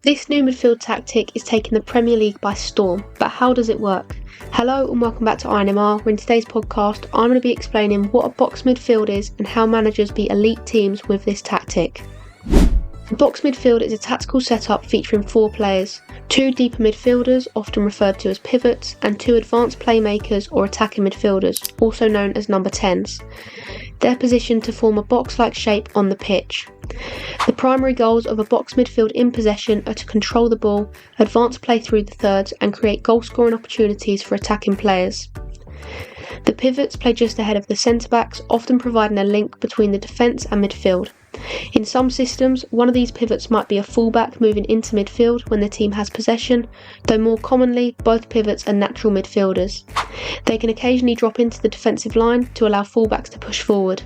This new midfield tactic is taking the Premier League by storm, but how does it work? Hello and welcome back to INMR, where in today's podcast I'm going to be explaining what a box midfield is and how managers beat elite teams with this tactic. The box midfield is a tactical setup featuring 4 players, 2 deeper midfielders, often referred to as pivots, and 2 advanced playmakers or attacking midfielders, also known as number 10s. They're positioned to form a box-like shape on the pitch. The primary goals of a box midfield in possession are to control the ball, advance play through the thirds, and create goal-scoring opportunities for attacking players. The pivots play just ahead of the centre-backs, often providing a link between the defence and midfield. In some systems, one of these pivots might be a fullback moving into midfield when the team has possession, though more commonly, both pivots are natural midfielders. They can occasionally drop into the defensive line to allow fullbacks to push forward.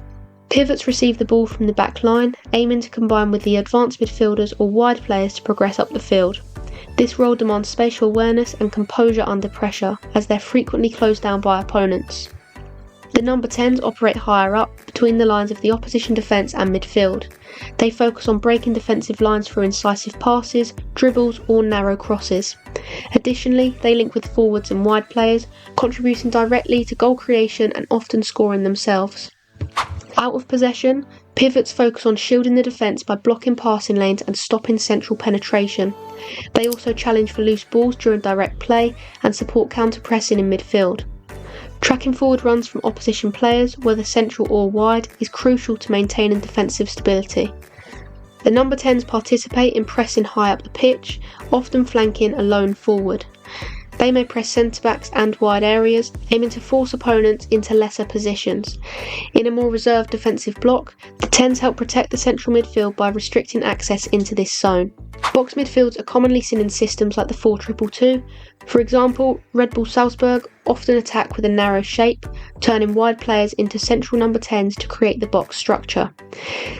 Pivots receive the ball from the back line, aiming to combine with the advanced midfielders or wide players to progress up the field. This role demands spatial awareness and composure under pressure, as they're frequently closed down by opponents. The number 10s operate higher up, between the lines of the opposition defence and midfield. They focus on breaking defensive lines through incisive passes, dribbles or narrow crosses. Additionally, they link with forwards and wide players, contributing directly to goal creation and often scoring themselves. Out of possession, pivots focus on shielding the defence by blocking passing lanes and stopping central penetration. They also challenge for loose balls during direct play and support counter-pressing in midfield. Tracking forward runs from opposition players, whether central or wide, is crucial to maintaining defensive stability. The number 10s participate in pressing high up the pitch, often flanking a lone forward. They may press centre-backs and wide areas, aiming to force opponents into lesser positions. In a more reserved defensive block, the 10s help protect the central midfield by restricting access into this zone. Box midfields are commonly seen in systems like the 4-2-2. For example, Red Bull Salzburg often attack with a narrow shape, turning wide players into central number 10s to create the box structure.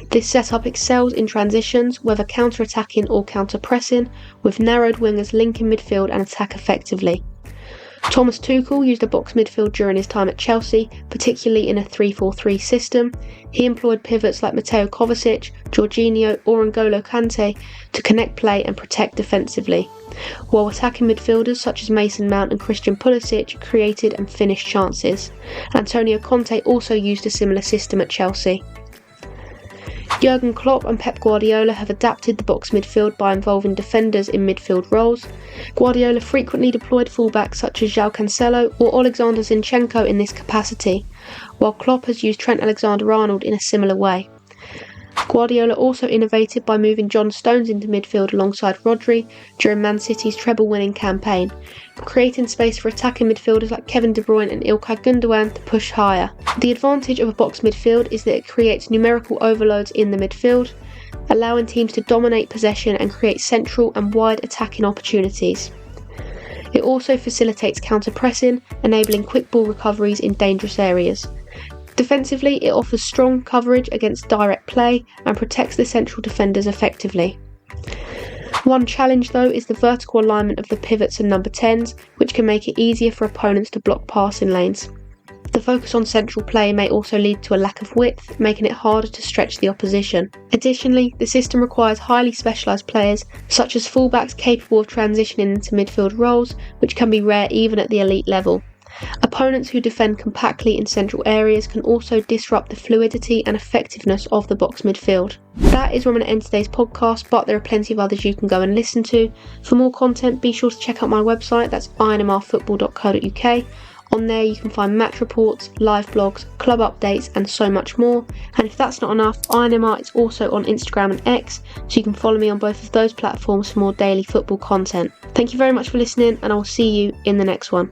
This setup excels in transitions, whether counter-attacking or counter-pressing, with narrowed wingers linking midfield and attack effectively. Thomas Tuchel used a box midfield during his time at Chelsea, particularly in a 3-4-3 system. He employed pivots like Mateo Kovacic, Jorginho or N'Golo Kante to connect play and protect defensively, while attacking midfielders such as Mason Mount and Christian Pulisic created and finished chances. Antonio Conte also used a similar system at Chelsea. Jurgen Klopp and Pep Guardiola have adapted the box midfield by involving defenders in midfield roles. Guardiola frequently deployed fullbacks such as João Cancelo or Alexander Zinchenko in this capacity, while Klopp has used Trent Alexander-Arnold in a similar way. Guardiola also innovated by moving John Stones into midfield alongside Rodri during Man City's treble-winning campaign, creating space for attacking midfielders like Kevin De Bruyne and Ilkay Gundogan to push higher. The advantage of a box midfield is that it creates numerical overloads in the midfield, allowing teams to dominate possession and create central and wide attacking opportunities. It also facilitates counter-pressing, enabling quick ball recoveries in dangerous areas. Defensively, it offers strong coverage against direct play and protects the central defenders effectively. One challenge though is the vertical alignment of the pivots and number 10s, which can make it easier for opponents to block passing lanes. The focus on central play may also lead to a lack of width, making it harder to stretch the opposition. Additionally, the system requires highly specialised players, such as fullbacks capable of transitioning into midfield roles, which can be rare even at the elite level. Opponents who defend compactly in central areas can also disrupt the fluidity and effectiveness of the box midfield. That is where I'm going to end today's podcast, but there are plenty of others you can go and listen to. For more content, be sure to check out my website, that's inmrfootball.co.uk. On there you can find match reports, live blogs, club updates and so much more. And if that's not enough, INMR is also on Instagram and X, so you can follow me on both of those platforms for more daily football content. Thank you very much for listening and I will see you in the next one.